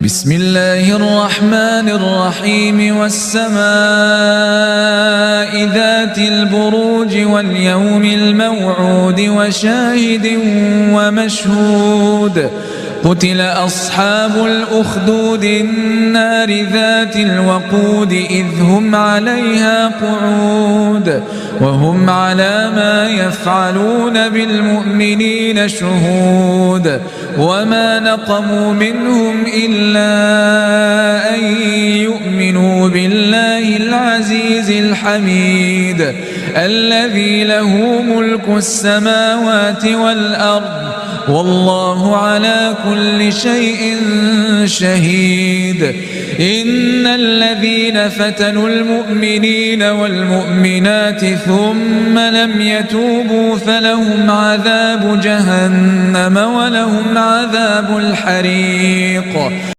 بسم الله الرحمن الرحيم والسماء ذات البروج واليوم الموعود وشاهد ومشهود قتل أصحاب الأخدود النار ذات الوقود إذ هم عليها قعود وهم على ما يفعلون بالمؤمنين شهود وما نقموا منهم إلا أن يؤمنوا بالله العزيز الحميد الذي له ملك السماوات والأرض والله على كل شيء شهيد إن الذين فتنوا المؤمنين والمؤمنات ثم لم يتوبوا فلهم عذاب جهنم ولهم عذاب الحريق.